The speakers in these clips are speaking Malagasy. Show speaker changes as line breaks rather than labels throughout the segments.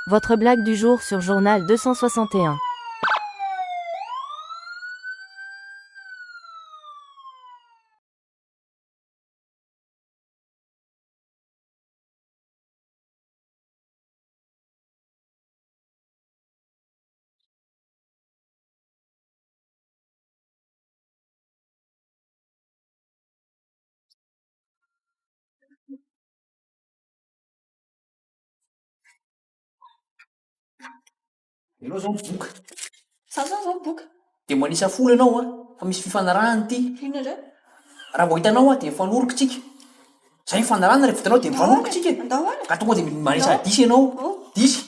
Votre blague du jour sur Journal 261.
Ianao zao mivoka
Za zao boka.
de manisa folo ianao fa misy fifanarahana ty.
Ino indray?
Raha vao hitanao de mifanoroko tsika. Zay mifanarahana rehefa hitanao de mifanoroko tsika.
Andao any.
Ka tonga de manisa disy ianao. Disy.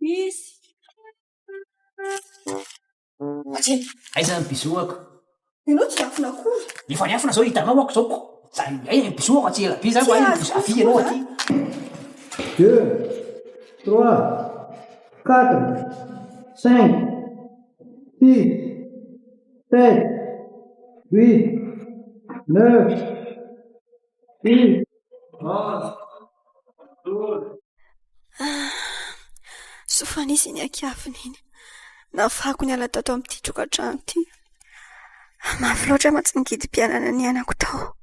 Misy.
Atsy. Aiza ny bisoako.
Ianao tsy afina akory.
Efa niafina zao hitanao ako zao. Zay ny bisoako atsy ela be zany fa afi ianao aty.
2, 3, 4, 5, 6, 7, 8, 9, 10, 11, 12.
Sofanisy ny akiafina iny. Nafako ny ala tato amin'ity trokantrano ity. Mafy loatra ma tsy nigidim-pianana ny anako tao.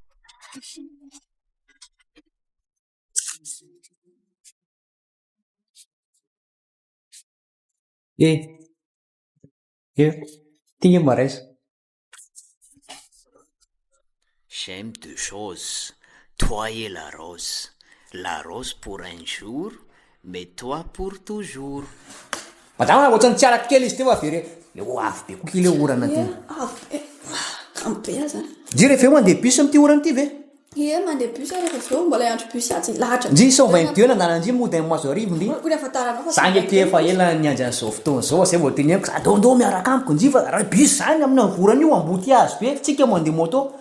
Tingnan maraisa.
J'aime deux choses, toi et la rose. La rose pour un jour, mais toi pour toujours.
Madama ohatrany tsy araka kely izy teo avery. Le ho avy be koa le orana ty.
Kambe zany.
Jire rehefa mandeha bus am'ty orana ty ve?
Ie, mandeha bus rehefa vao mbola hiantro bus atsy lahatra.
Nji 122 nandalanji mody amin'ny mazo arivo ndry.
Kuna fataranao fa
Zangy aty efa ela nianja an'izao fotoana zao zay vao teneniko adondô miaraka amiko nji fa raha bus zany amin'ny vorana io amboty azy be tsika mandeha moto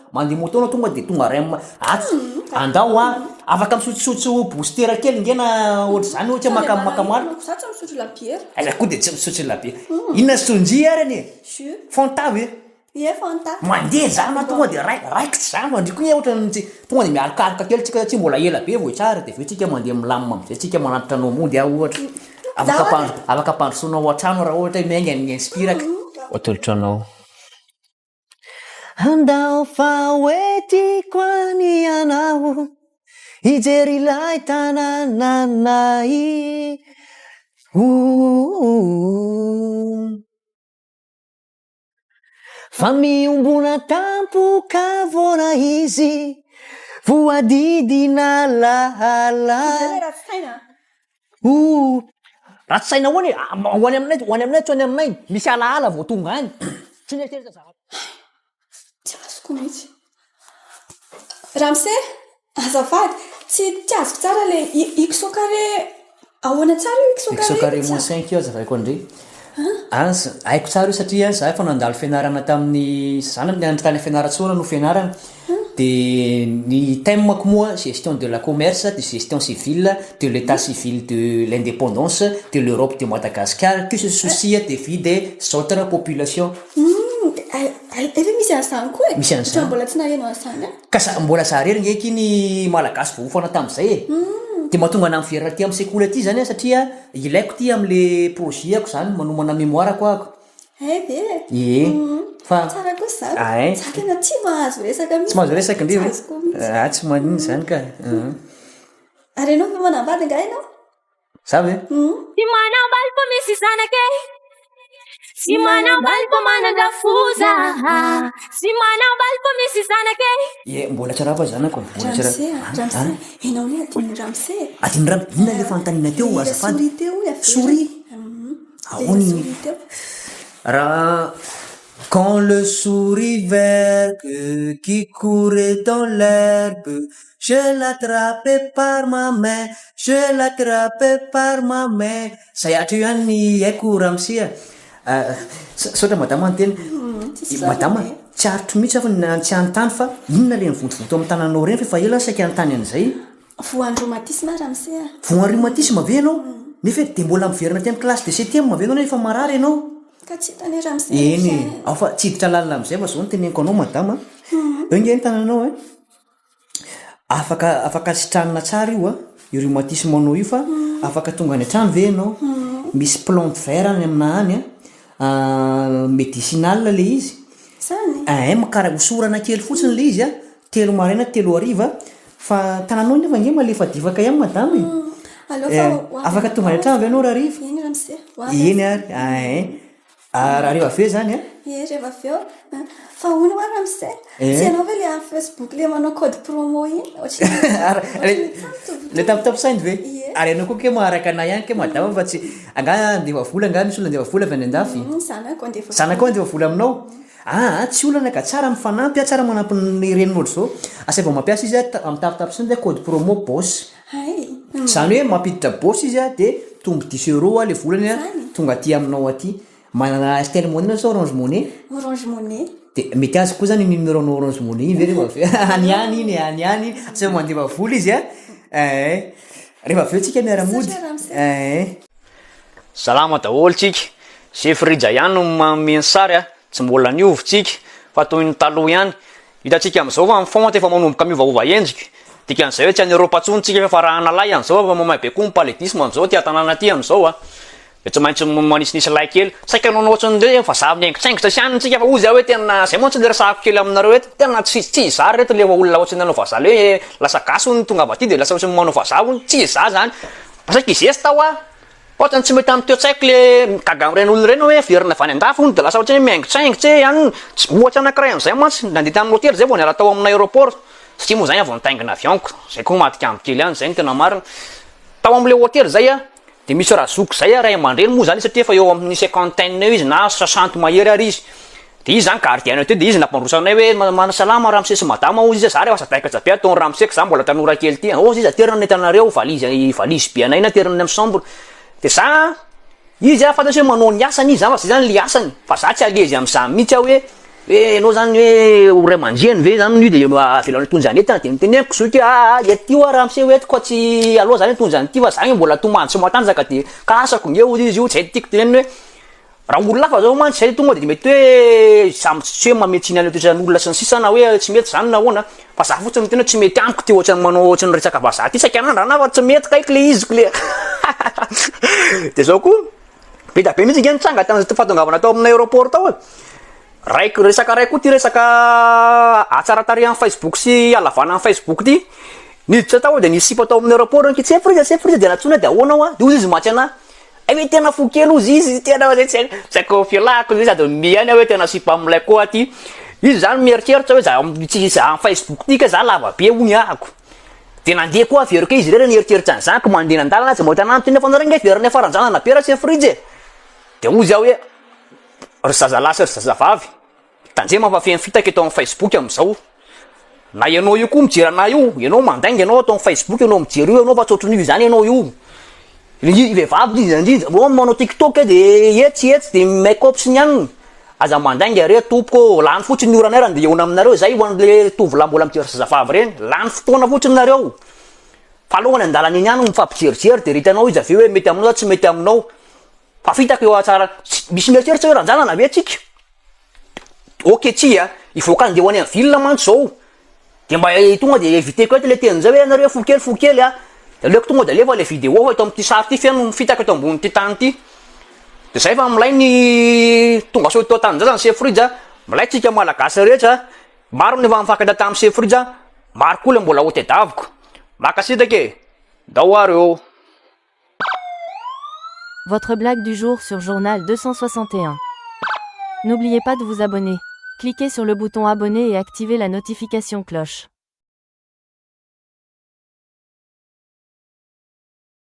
na tonga de tonga ray atsy andao afaka misotsosotso booster kely ngena ohatry zany ohatra makamalo.
Za tsy misotro labiera.
Ala koa de tsy misotro labiera. Inona sonji arany?
Jus.
Fanta ve?
Ie, fanta.
Mandeha zany tonga de raikitra zany mandriko ny ohatra ny tonga de mialokaloka kely tsika tsy mbola ela be vao tsara de tsika mandeha milamina amizay tsika manatitra anao mody ohatra afaka pandrosoanao an-trano raha ohatra menga ny inspiraka otolotranao. Andao fa hoetiko any ianao hijery ilay tanànanay fa miombona tampoka vona izy voadidina lahala. Ratsy saina hoany hoany aminay tsy hoany aminay misy alaala vao tonga any. Tsy neritreritry za.
Tsy azoko mihitsy. Ramse, azafady, tsy azoko tsara le iksokare ahoana tsara io iksokare.
Iksokare -5 io azafady koa ndray. Haiko tsara io satria za efa nandalo fianarana tamin'ny zanany tany fianaratsoana no fianarana. De ny thème-ko moa gestion de la commerce, de gestion civile, de l'état civil de l'indépendance, de l'Europe de Madagascar, qui se soucie des vies des autres populations.
Efa misy an'izany koa e.
Misy an'izany.
Mbola tsy nahaino an'izany.
Ka mbola zaharery ngeky ny malagasy voafana tamin'izay e. De mahatonga ana miverina ty amin'ny sekoly aty zany satria ilaiko ty amin'le projet-ako zany manomana mémoire-ko ako. Ie. Fa
Tsara kosa zany. Sakana tsy mahazo resaka mihitsy.
tsy mahazo resaka ndre ve? Tsy manino zany ka.
Ary ianao fa manambady nga ianao?
Za ve?
Tsy manambaly fa misy zanake. Tsy manambaly fa manandafoza. Tsy manambaly fa misy zanake.
Ie, mbola tsara fa zanako. Mbola tsara.
Ramse, ianao ni adiny Ramse.
Adiny Ramse, inona le fanontaniana teo azafady?
Souris teo ia.
Souris. Ahoany? Raha quand le souris vert qui courait dans l'herbe, je l'attrapais par ma main, je l'attrapais par ma main. Zay atra io any haiko Ramse. Saotra madama ny teny. Madama tsy arotro mihitsy afa tsy anontany fa inona le nivontovoto amin'ny tananao reny fa ela saika anontany an'izay.
Voan'ny rhumatisme Ramse.
Voan'ny rhumatisme ve ianao? Nefa de mbola miverina ty amin'ny classe de 7e ve ianao nefa marary ianao?
Ka tsy hitany Ramse.
Eny, afa tsy hiditra lalina amizay fa zao ny teneniko anao madama. Eo nge ny tananao afaka sitranina tsara io a io rhumatisme-nao io fa afaka tonga any an-trano ve anao misy plante vert any aminahany médicinal le izy
zany
makara hosorana kely fotsiny le izy a 3 maraina 3 hariva fa tananao nefa nge malefadifaka ihany madama afaka tonga any an-trano ve anao raha riva eny ary ariva ve zany a
rehefa avy eo fa hono ho ramsay tsy anao ve le amin'ny Facebook le manao code promo iny
le tapitapisainy ve ary anao koa ke maharaka anay ihany ke madama fa tsy anga andefa vola anga misy olona andefa vola avy any andafy zanako andefa vola aminao tsy olana ka tsara mifanampy tsara manampy ny renin'olo zao asa vao mampiasa izy amin'ny tapitapisiny de code promo boss zany hoe mampiditra boss izy a de tombo 10 € le volany a tonga aty aminao aty manana style monnaie sa orange monnaie de mety azy koa zany ny numéro no orange monnaie iny ve rehefa aniany iny sa mandefa vola izy a rehefa aveo tsika miara-mody
salama daholo tsika chef Rija ihany no mameno sary a tsy mbola niovitsika fa toy ny taloha ihany hitatsika am'izao fa fonte efa manomboka miovaova endrika dikan'izay hoe tsy any Eropa-tsontsika fa raha analay am'izao fa mamay be koa ny paludisme am'izao ty atanàna aty am'izao a de tsy maintsy manisinisa lay kely saika anao ohatrany re fa za miaingotraingotra sianitsika fa ozy hoe tena zay moa tsy le resahako kely aminareo eto tena tsy zary reto le olona ohatrany nanao vazaly hoe lasa gasy ny tonga avaty de lasa ohatrany manao vazavo tsy za zany pasaky izesy tao a ohatrany tsy mety amin'ny toetsaiko le gaga am'iren'olona reny hoe verina avy any andafy ony de lasa ohatrany hoe miaingotraingotra ihany ohatra anankiray am'izay mantsy nandita amin'ny hôtely zay vao niala tao amin'ny aéroport satria moa zany avy nitaingina avion-ko zay koa madika amby kely ihany zay ny tena marina tao am'le hôtely zay a de misy raha zoko zay a ray aman-dreny moa zany satria efa eo amin'ny 50 eo izy na 60 mahery ary izy de izy zany gardien teo de izy nampandrosanay hoe manasalama ramsey sy madama ozy izy za rehefa sadaikajabe ataony ramsey za mbola tanora kely ty ozy izy aterina netanareo valizy be anay naterina amin'ny chambre de za izy a fantasy hoe manao ny asany izy fa zay zany le asany fa za tsy alezy am'zany mihitsy aho hoe anao zany hoe ray aman-dreny ve zany io de avelany tonjany etana de miteneniko zoky ety io a ramsey hoeto koa tsy aloha zany tonjany ty fa zany mbola tomany tsy matanjaka de kasako nge ozy izy io tsy haitiako teneny hoe raha olona fa zao mantsy zay tonga de mety hoe samy tsy hoe mametsiny any toetran'olona sy ny sisa na hoe tsy mety zany na hoana fa za fotsiny tena tsy mety amiko ty ohatrany manao ohatrany resaka vazaha ty sakan'andra na fa tsy mety kaiky le iziko le de zao koa beda be mihitsy nge nitranga tany fahatongavana tao amin'ny aéroport tao raiky resaka ray koa ty resaka atsara-tary amin'ny Facebook sy alavana amin'ny Facebook ty niditra tao de nisipa tao amin'ny aéroport nky tsy frisa de natsona de ahoana ao de ozy izy matsy ana hoe tena fo kely ozy izy tena tsy ko fialako izy sady miany hoe tena sipa amilay koa aty izy zany mieritreritra hoe za amin'ny Facebook ty ka za lava be ony ahako de nandeha koa avery ke izy rera nieritreritra an'izany ko mandeha nandalana tsy mbola tanàna tena fanaranga verina faranjana na pera chef Rija de ozy aho hoe ry zaza lahy sy ry zaza vavy tanjema mampafeny fitaka eto amin'ny Facebook am'izao na ianao io koa mijery anahy io ianao mandainga ianao atao amin'ny Facebook ianao mijery io ianao fa tsotrony io zany ianao io vehivavy izy indrindra manao TikTok de etsy de make-up sy ny aniny aza mandainga re tompoko lany fotsiny ny oranay raha andeha eona aminareo zay ho an'le tovolahy mbola mijery zazavavy reny lany fotoana fotsiny nareo fa alohany andalana iny ihany mifampijerijery de ritanao izy aveo hoe mety aminao tsy mety aminao fa fitaka eo atsara misy mieritreritra hoe ranjanana ve tsika ok tsia ivoaka andeha ho any amin'ny ville mantsy zao de mba tonga de éviter eto le teny zay hoe anareo fo kely a de aleko tonga de alefa le vidéo fa eto amin'ty sary ty fiano fitaka eto ambony ty tany ty de zay fa milay ny tonga so tao tany zay zany chef Rija milay tsika malagasy rehetra maro ny efa mifankatra tamin'ny chef Rija maro koa le mbola ho tedaviko makasitaka dao areo.
Votre blague du jour sur Journal 261. N'oubliez pas de vous abonner. Cliquez sur le bouton abonner et activez la notification cloche.